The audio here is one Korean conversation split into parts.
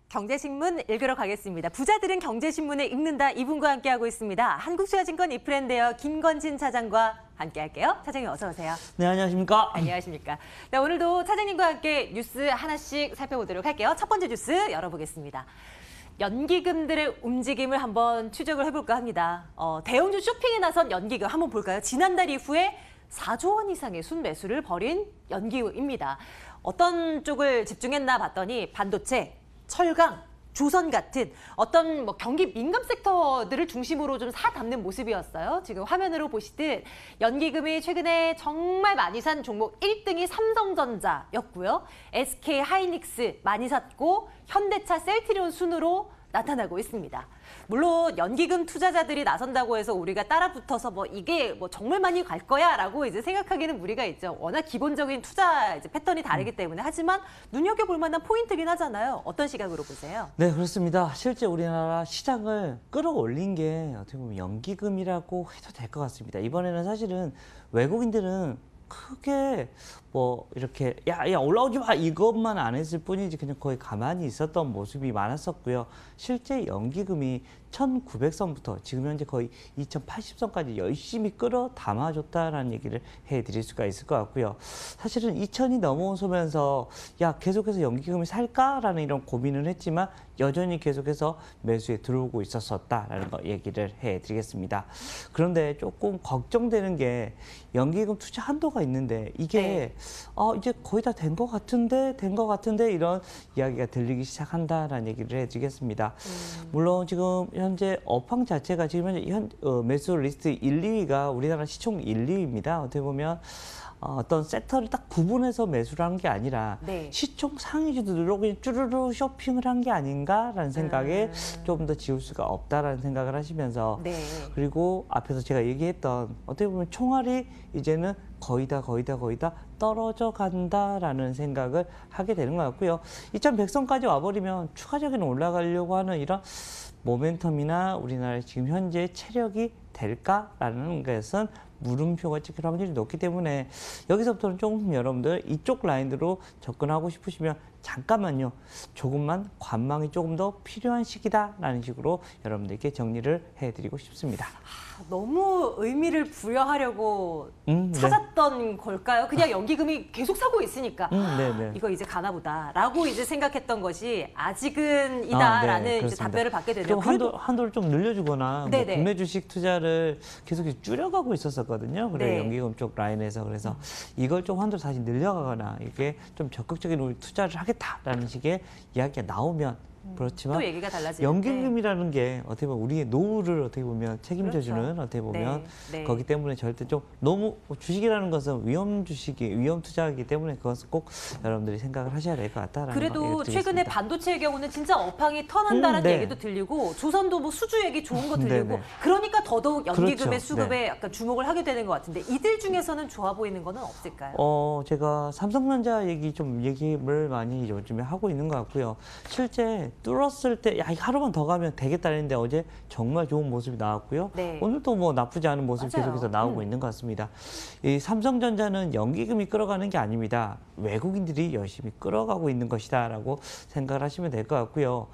경제신문 읽으러 가겠습니다. 부자들은 경제신문을 읽는다. 이분과 함께하고 있습니다. 한국투자증권 이프랜드의 김건진 차장과 함께할게요. 차장님 어서 오세요. 네, 안녕하십니까. 안녕하십니까. 네, 오늘도 차장님과 함께 뉴스 하나씩 살펴보도록 할게요. 첫 번째 뉴스 열어보겠습니다. 연기금들의 움직임을 한번 추적을 해볼까 합니다. 대형주 쇼핑에 나선 연기금 한번 볼까요? 지난달 이후에 4조 원 이상의 순매수를 벌인 연기금입니다. 어떤 쪽을 집중했나 봤더니 반도체, 철강, 조선 같은 어떤 경기 민감 섹터들을 중심으로 좀 사담는 모습이었어요. 지금 화면으로 보시듯 연기금이 최근에 정말 많이 산 종목 1등이 삼성전자였고요. SK 하이닉스 많이 샀고 현대차 셀트리온 순으로 나타나고 있습니다. 물론 연기금 투자자들이 나선다고 해서 우리가 따라 붙어서 이게 정말 많이 갈 거야라고 이제 생각하기는 무리가 있죠. 워낙 기본적인 투자 이제 패턴이 다르기 때문에 하지만 눈여겨볼 만한 포인트긴 하잖아요. 어떤 시각으로 보세요? 네, 그렇습니다. 실제 우리나라 시장을 끌어올린 게 어떻게 보면 연기금이라고 해도 될 것 같습니다. 이번에는 사실은 외국인들은 크게 이렇게 야 올라오지 마 이것만 안 했을 뿐이지 그냥 거의 가만히 있었던 모습이 많았었고요. 실제 연기금이 1900선부터 지금 현재 거의 2080선까지 열심히 끌어 담아줬다라는 얘기를 해드릴 수가 있을 것 같고요. 사실은 2000이 넘어서면서 계속해서 연기금이 살까라는 이런 고민을 했지만 여전히 계속해서 매수에 들어오고 있었다라는 거 얘기를 해드리겠습니다. 그런데 조금 걱정되는 게 연기금 투자 한도가 있는데 이게 이제 거의 다 된 것 같은데 이런 이야기가 들리기 시작한다라는 얘기를 해드리겠습니다. 물론 지금 현재 업황 자체가 지금 현재 매수 리스트 1, 2위가 우리나라 시총 1, 2위입니다. 어떻게 보면 어떤 섹터를 딱 구분해서 매수를 한 게 아니라 시총 상위주들로 그냥 쭈루루 쇼핑을 한 게 아닌가라는 생각에 좀 더 지울 수가 없다라는 생각을 하시면서 그리고 앞에서 제가 얘기했던 어떻게 보면 총알이 이제는 거의 다 떨어져 간다라는 생각을 하게 되는 것 같고요. 2100선까지 와버리면 추가적인 올라가려고 하는 이런 모멘텀이나 우리나라의 지금 현재 체력이 될까라는 것은 물음표가 찍힐 확률이 높기 때문에 여기서부터는 조금 여러분들 이쪽 라인으로 접근하고 싶으시면 잠깐만요. 조금만 관망이 조금 더 필요한 시기다라는 식으로 여러분들께 정리를 해드리고 싶습니다. 너무 의미를 부여하려고 찾았던 걸까요? 그냥 연기금이 계속 사고 있으니까 이거 이제 가나 보다라고 이제 생각했던 것이 아직은 이다라는 이제 답변을 받게 되네요. 한도를 좀 늘려주거나 국내 주식 투자를 계속 줄여가고 있었거든요. 그래 연기금 쪽 라인에서 그래서 이걸 좀 한도를 다시 늘려가거나 이게 좀 적극적인 우리 투자를 하겠다라는 식의 이야기가 나오면 그렇지만 또 얘기가 달라지는데. 연기금이라는 게 어떻게 보면 우리의 노후를 어떻게 보면 책임져주는 어떻게 보면 거기 때문에 절대 좀 너무 주식이라는 것은 위험 투자이기 때문에 그것은 꼭 여러분들이 생각을 하셔야 될 것 같다라는 그래도 최근에 반도체의 경우는 진짜 업황이 턴한다라는 얘기도 들리고 조선도 수주 얘기 좋은 거 들리고 그러니까 더더욱 연기금의 수급에 약간 주목을 하게 되는 것 같은데 이들 중에서는 좋아 보이는 거는 없을까요? 제가 삼성전자 얘기를 많이 요즘에 하고 있는 것 같고요. 실제 뚫었을 때 이거 하루만 더 가면 되겠다 했는데 어제 정말 좋은 모습이 나왔고요. 오늘도 나쁘지 않은 모습이 계속해서 나오고 있는 것 같습니다. 이 삼성전자는 연기금이 끌어가는 게 아닙니다. 외국인들이 열심히 끌어가고 있는 것이다라고 생각을 하시면 될 것 같고요.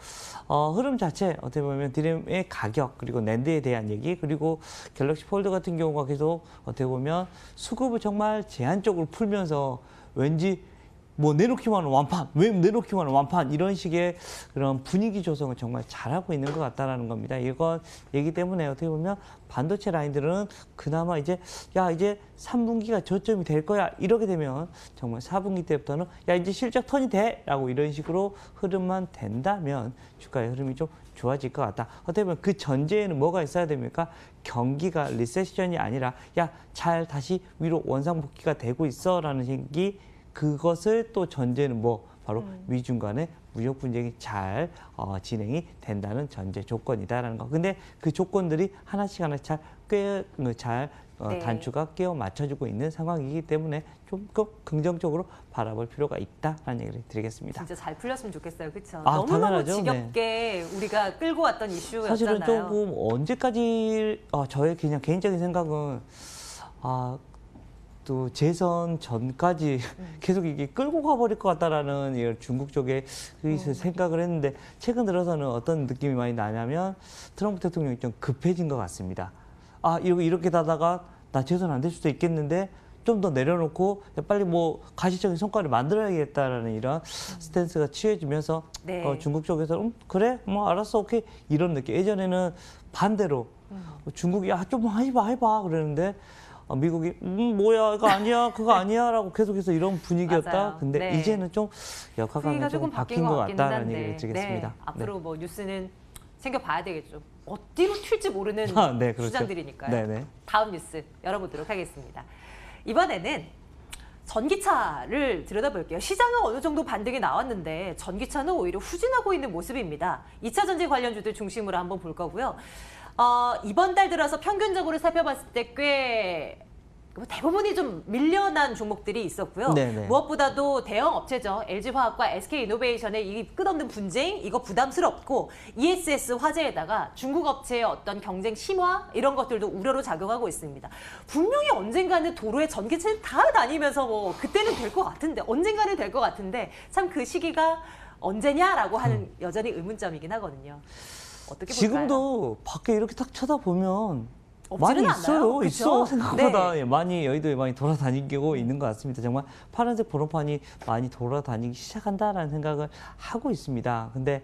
흐름 자체 어떻게 보면 드램의 가격 그리고 낸드에 대한 얘기 그리고 갤럭시 폴드 같은 경우가 계속 어떻게 보면 수급을 정말 제한적으로 풀면서 왠지 내놓기만 하는 완판, 왜 내놓기만 하는 완판 이런 식의 그런 분위기 조성을 정말 잘하고 있는 것 같다라는 겁니다. 이건 얘기 때문에 어떻게 보면 반도체 라인들은 그나마 이제 3분기가 저점이 될 거야 이렇게 되면 정말 4분기 때부터는 이제 실적 턴이 돼 라고 이런 식으로 흐름만 된다면 주가의 흐름이 좀 좋아질 것 같다. 어떻게 보면 그 전제에는 뭐가 있어야 됩니까? 경기가 리세션이 아니라 잘 다시 위로 원상복귀가 되고 있어 라는 얘기 그것을 또 전제는 바로 미중 간의 무역 분쟁이 잘 진행이 된다는 전제 조건이다라는 거. 근데 그 조건들이 하나씩 잘 단추가 끼워 맞춰주고 있는 상황이기 때문에 좀 긍정적으로 바라볼 필요가 있다라는 얘기를 드리겠습니다. 진짜 잘 풀렸으면 좋겠어요. 그렇죠? 너무너무 지겹게 우리가 끌고 왔던 이슈였잖아요. 사실은 조금 언제까지 저의 그냥 개인적인 생각은 또 재선 전까지 계속 이게 끌고 가버릴 것 같다라는 이런 중국 쪽에 생각을 했는데 최근 들어서는 어떤 느낌이 많이 나냐면 트럼프 대통령이 좀 급해진 것 같습니다. 아, 이렇게 가다가 나 재선 안 될 수도 있겠는데 좀 더 내려놓고 빨리 뭐 가시적인 성과를 만들어야겠다라는 이런 스탠스가 취해지면서 네. 중국 쪽에서 그래 뭐 알았어 오케이 이런 느낌. 예전에는 반대로 중국이 좀 해봐 그러는데 미국이 뭐야 이거 아니야 그거 아니야라고 계속해서 이런 분위기였다. 맞아요. 근데 네. 이제는 좀 분위기가 역학관계가 조금 조금 바뀐 것 같기는 같다라는 한데. 얘기를 드리겠습니다. 네. 앞으로 뭐 뉴스는 챙겨봐야 되겠죠. 어디로 튈지 모르는 네, 그렇죠. 주장들이니까요. 네네. 다음 뉴스 열어보도록 하겠습니다. 이번에는 전기차를 들여다볼게요. 시장은 어느 정도 반등이 나왔는데 전기차는 오히려 후진하고 있는 모습입니다. 2차 전지 관련주들 중심으로 한번 볼 거고요. 이번 달 들어서 평균적으로 살펴봤을 때 꽤 대부분이 좀 밀려난 종목들이 있었고요. 네네. 무엇보다도 대형 업체죠. LG화학과 SK이노베이션의 이 끝없는 분쟁, 이거 부담스럽고 ESS 화재에다가 중국 업체의 어떤 경쟁 심화 이런 것들도 우려로 작용하고 있습니다. 분명히 언젠가는 도로에 전기차를 다 다니면서 뭐 그때는 될 것 같은데 언젠가는 될 것 같은데 참 그 시기가 언제냐라고 하는 여전히 의문점이긴 하거든요. 어떻게 볼까요? 지금도 밖에 이렇게 딱 쳐다보면 많이 없지는 있어요. 않나요? 그쵸? 있어 생각보다 네. 예, 많이 여의도에 많이 돌아다니고 있는 것 같습니다. 정말 파란색 번호판이 많이 돌아다니기 시작한다라는 생각을 하고 있습니다. 근데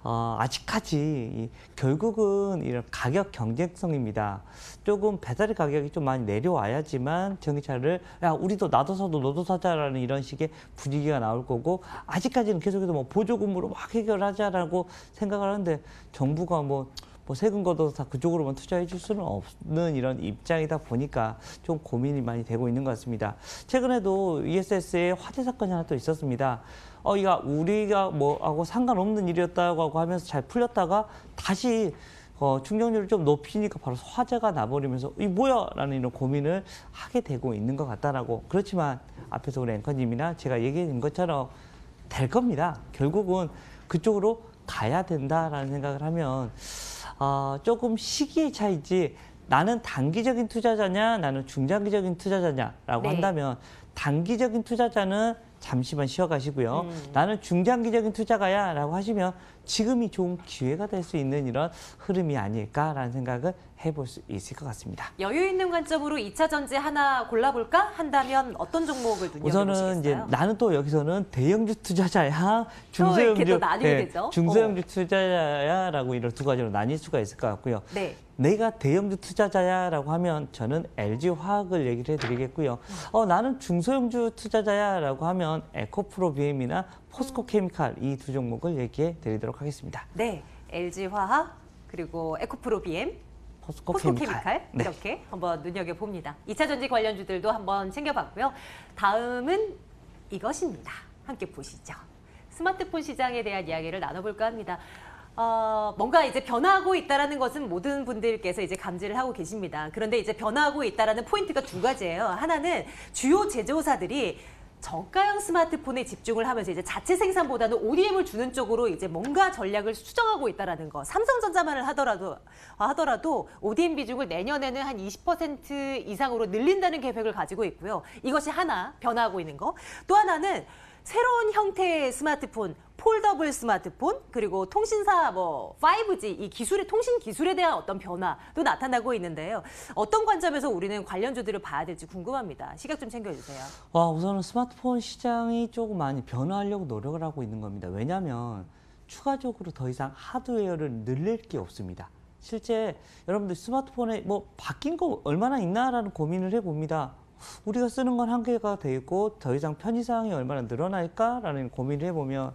아직까지 결국은 이런 가격 경쟁성입니다. 조금 배터리 가격이 좀 많이 내려와야지만 전기차를 야 우리도 나도 사도 너도 사자라는 이런 식의 분위기가 나올 거고 아직까지는 계속해서 뭐 보조금으로 막 해결하자라고 생각을 하는데 정부가 뭐 세금 걷어서 다 그쪽으로만 투자해 줄 수는 없는 이런 입장이다 보니까 좀 고민이 많이 되고 있는 것 같습니다. 최근에도 ESS에 화재 사건이 하나 또 있었습니다. 이가 우리가 뭐하고 상관없는 일이었다고 하면서 잘 풀렸다가 다시 충전율을 좀 높이니까 바로 화재가 나버리면서 이 뭐야? 라는 이런 고민을 하게 되고 있는 것 같다라고. 그렇지만 앞에서 우리 앵커님이나 제가 얘기한 것처럼 될 겁니다. 결국은 그쪽으로 가야 된다라는 생각을 하면 조금 시기의 차이지 나는 단기적인 투자자냐 나는 중장기적인 투자자냐라고 네. 한다면 단기적인 투자자는 잠시만 쉬어가시고요. 나는 중장기적인 투자가야 라고 하시면 지금이 좋은 기회가 될 수 있는 이런 흐름이 아닐까라는 생각을 해볼 수 있을 것 같습니다. 여유 있는 관점으로 2차 전지 하나 골라볼까 한다면 어떤 종목을 우선은 눈여겨보시겠어요? 이제 나는 또 여기서는 대형주 투자자야, 이렇게 중소형주 또 나뉘게 되죠? 중소형주 투자자야라고 이런 두 가지로 나뉠 수가 있을 것 같고요. 네. 내가 대형주 투자자야라고 하면 저는 LG화학을 얘기를 해드리겠고요. 나는 중소형주 투자자야라고 하면 에코프로 BM이나 포스코케미칼 이 두 종목을 얘기해 드리도록 하겠습니다. 네. LG화학 그리고 에코프로 BM 포스코케미칼 네. 이렇게 한번 눈여겨봅니다. 2차 전지 관련주들도 한번 챙겨봤고요. 다음은 이것입니다. 함께 보시죠. 스마트폰 시장에 대한 이야기를 나눠볼까 합니다. 뭔가 이제 변화하고 있다는 것은 모든 분들께서 이제 감지를 하고 계십니다. 그런데 이제 변화하고 있다는 포인트가 두 가지예요. 하나는 주요 제조사들이 저가형 스마트폰에 집중을 하면서 이제 자체 생산보다는 ODM을 주는 쪽으로 이제 뭔가 전략을 수정하고 있다는 거. 삼성전자만을 하더라도 ODM 비중을 내년에는 한 20% 이상으로 늘린다는 계획을 가지고 있고요. 이것이 하나 변화하고 있는 거. 또 하나는 새로운 형태의 스마트폰, 폴더블 스마트폰, 그리고 통신사 5G 이 기술의 통신 기술에 대한 어떤 변화도 나타나고 있는데요. 어떤 관점에서 우리는 관련주들을 봐야 될지 궁금합니다. 시각 좀 챙겨주세요. 우선은 스마트폰 시장이 조금 많이 변화하려고 노력을 하고 있는 겁니다. 왜냐하면 추가적으로 더 이상 하드웨어를 늘릴 게 없습니다. 실제 여러분들 스마트폰에 바뀐 거 얼마나 있나라는 고민을 해봅니다. 우리가 쓰는 건 한계가 돼 있고 더 이상 편의사항이 얼마나 늘어날까라는 고민을 해보면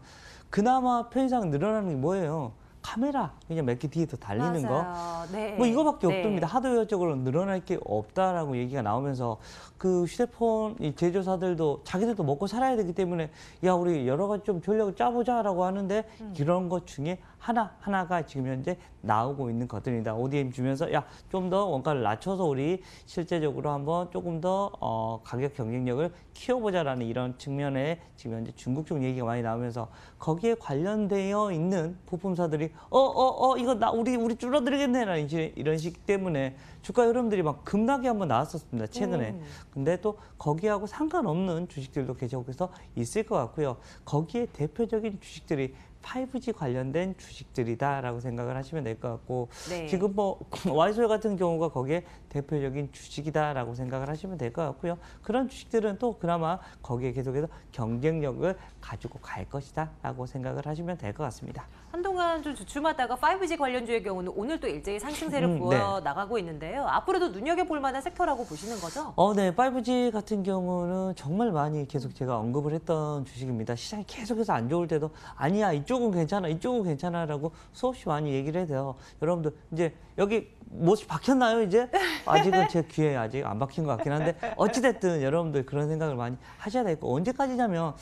그나마 편의사항 늘어나는 게 뭐예요? 카메라 그냥 몇 개 뒤에 더 달리는 맞아요. 네. 이거밖에 네. 없습니다. 하드웨어적으로 늘어날 게 없다라고 얘기가 나오면서 그 휴대폰 이 제조사들도 자기들도 먹고 살아야 되기 때문에 야 우리 여러 가지 좀 전략을 짜보자라고 하는데 이런 것 중에 하나하나가 지금 현재 나오고 있는 것들입니다. ODM 주면서 야, 좀 더 원가를 낮춰서 우리 실제적으로 한번 조금 더 가격 경쟁력을 키워보자라는 이런 측면에 지금 현재 중국 쪽 얘기가 많이 나오면서 거기에 관련되어 있는 부품사들이 이거 우리 줄어들겠네라는 이런 식 때문에 주가 흐름들이 막 급락이 한번 나왔었습니다. 최근에. 근데 또 거기하고 상관없는 주식들도 계속해서 있을 것 같고요. 거기에 대표적인 주식들이 5G 관련된 주식들이다라고 생각을 하시면 될 것 같고 네. 지금 뭐 와이솔 같은 경우가 거기에 대표적인 주식이다라고 생각을 하시면 될 것 같고요. 그런 주식들은 또 그나마 거기에 계속해서 경쟁력을 가지고 갈 것이다라고 생각을 하시면 될 것 같습니다. 한동안 좀 주춤하다가 5G 관련주의 경우는 오늘 또 일제히 상승세를 보여 나가고 있는데요. 앞으로도 눈여겨볼 만한 섹터라고 보시는 거죠? 네. 5G 같은 경우는 정말 많이 계속 제가 언급을 했던 주식입니다. 시장이 계속해서 안 좋을 때도 아니야, 이쪽은 괜찮아, 이쪽은 괜찮아라고 수없이 많이 얘기를 해서 여러분들 이제 여기 못이 박혔나요, 이제? 아직은 제 귀에 아직 안 박힌 것 같긴 한데 어찌됐든 여러분들 그런 생각을 많이 하셔야 되고 언제까지냐면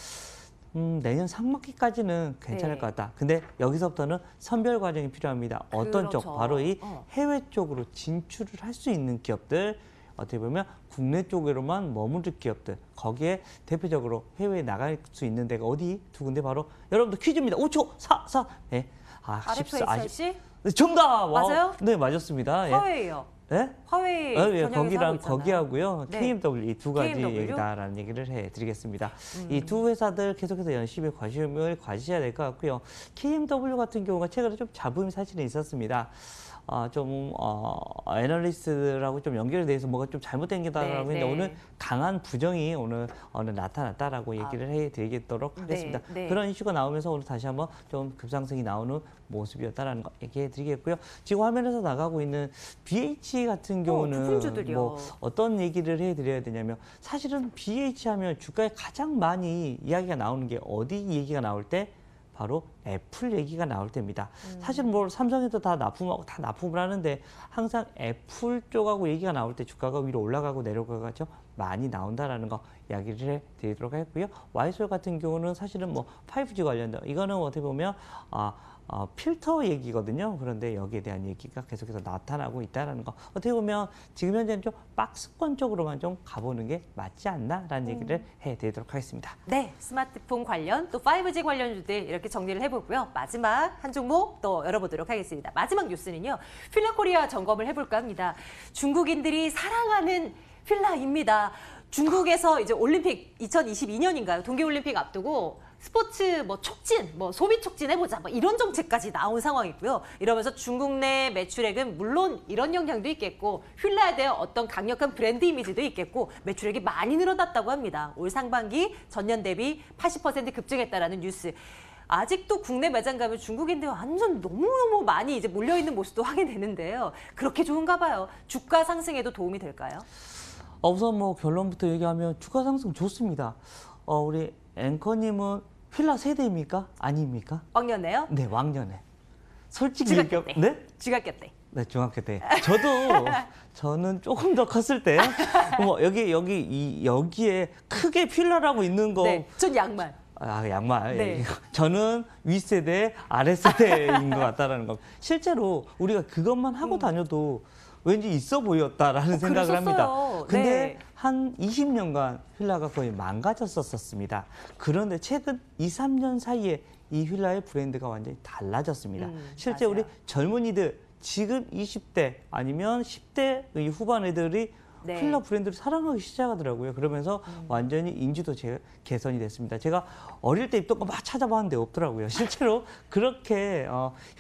내년 상반기까지는 괜찮을 것 같다. 근데 여기서부터는 선별 과정이 필요합니다. 어떤 그렇죠. 쪽? 바로 이 해외 쪽으로 진출을 할 수 있는 기업들, 어떻게 보면 국내 쪽으로만 머무를 기업들, 거기에 대표적으로 해외에 나갈 수 있는 데가 어디? 두 군데 바로 여러분들 퀴즈입니다. 5초, 4. 네. RFHIC? 정답! 맞아요? 네, 맞았습니다. 화웨이요. 네? 화웨이 거기랑 거기하고요. 네. KMW 이 두 가지 KMW? 얘기다라는 얘기를 해드리겠습니다. 이 두 회사들 계속해서 열심히 관심을 가지셔야 될 것 같고요. KMW 같은 경우가 최근에 좀 잡음이 사실은 있었습니다. 애널리스트라고 좀 연결이 돼서 뭐가 좀 잘못된 게다라고 했는데 오늘 강한 부정이 오늘 나타났다라고 얘기를 해드리도록 하겠습니다. 그런 이슈가 나오면서 오늘 다시 한번 좀 급상승이 나오는 모습이었다라는 거 얘기해드리겠고요. 지금 화면에서 나가고 있는 BH 같은 경우는 부품주들이요. 뭐 어떤 얘기를 해드려야 되냐면 사실은 BH 하면 주가에 가장 많이 이야기가 나오는 게 어디 얘기가 나올 때 바로 애플 얘기가 나올 때입니다. 사실 뭐 삼성에도 다 납품을 하는데 항상 애플 쪽하고 얘기가 나올 때 주가가 위로 올라가고 내려가죠. 많이 나온다라는 거 이야기를 해드리도록 했고요. 와이솔 같은 경우는 사실은 뭐 5G 관련된 이거는 어떻게 보면 필터 얘기거든요. 그런데 여기에 대한 얘기가 계속해서 나타나고 있다는 거. 어떻게 보면 지금 현재는 좀 박스권 쪽으로만 좀 가보는 게 맞지 않나라는 얘기를 해드리도록 하겠습니다. 네, 스마트폰 관련 또 5G 관련주들 이렇게 정리를 해보고요. 마지막 한 종목 또 열어보도록 하겠습니다. 마지막 뉴스는요. 필라코리아 점검을 해볼까 합니다. 중국인들이 사랑하는 필라입니다. 중국에서 이제 올림픽 2022년인가요? 동계올림픽 앞두고 스포츠 촉진, 소비 촉진 해보자 이런 정책까지 나온 상황이고요. 이러면서 중국 내 매출액은 물론 이런 영향도 있겠고 휠라에 대한 어떤 강력한 브랜드 이미지도 있겠고 매출액이 많이 늘어났다고 합니다. 올 상반기 전년 대비 80% 급증했다라는 뉴스. 아직도 국내 매장 가면 중국인들 완전 너무너무 많이 이제 몰려있는 모습도 확인되는데요. 그렇게 좋은가 봐요. 주가 상승에도 도움이 될까요? 우선 뭐 결론부터 얘기하면 주가 상승 좋습니다. 우리 앵커님은 휠라 세대입니까? 아닙니까? 왕년에요? 네, 왕년에. 솔직히 중학교 때. 네? 중학교 때. 네, 중학교 때. 저는 조금 더 컸을 때, 여기에 크게 휠라라고 있는 거. 네, 전 양말. 양말. 네. 저는 윗세대, 아랫세대인 것 같다라는 거. 실제로 우리가 그것만 하고 다녀도 왠지 있어 보였다라는 생각을 합니다. 근데 네. 한 20년간 휠라가 거의 망가졌었습니다. 그런데 최근 2, 3년 사이에 이 휠라의 브랜드가 완전히 달라졌습니다. 실제 맞아요. 우리 젊은이들, 지금 20대 아니면 10대 후반 애들이 휠라 브랜드를 사랑하기 시작하더라고요. 그러면서 완전히 인지도 개선이 됐습니다. 제가 어릴 때 입던 거 막 찾아봤는데 없더라고요. 실제로 그렇게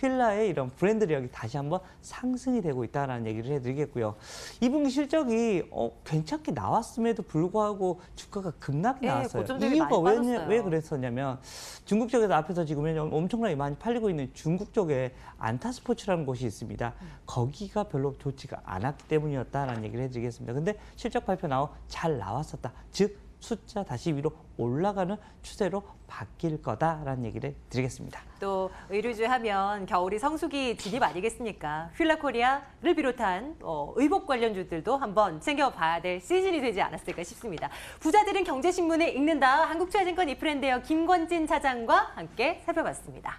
휠라의 이런 브랜드력이 다시 한번 상승이 되고 있다는 얘기를 해드리겠고요. 2분기 실적이 괜찮게 나왔음에도 불구하고 주가가 급락이 나왔어요. 이유가 왜 그랬었냐면 중국 쪽에서 앞에서 지금 엄청나게 많이 팔리고 있는 중국 쪽에 안타스포츠라는 곳이 있습니다. 거기가 별로 좋지가 않았기 때문이었다라는 얘기를 해드리겠습니다. 근데 실적 발표 잘 나왔었다. 즉 숫자 다시 위로 올라가는 추세로 바뀔 거다라는 얘기를 드리겠습니다. 또 의류주 하면 겨울이 성수기 진입 아니겠습니까? 휠라코리아를 비롯한 의복 관련주들도 한번 챙겨봐야 될 시즌이 되지 않았을까 싶습니다. 부자들은 경제신문을 읽는다. 한국투자증권 이프랜드의 김권진 차장과 함께 살펴봤습니다.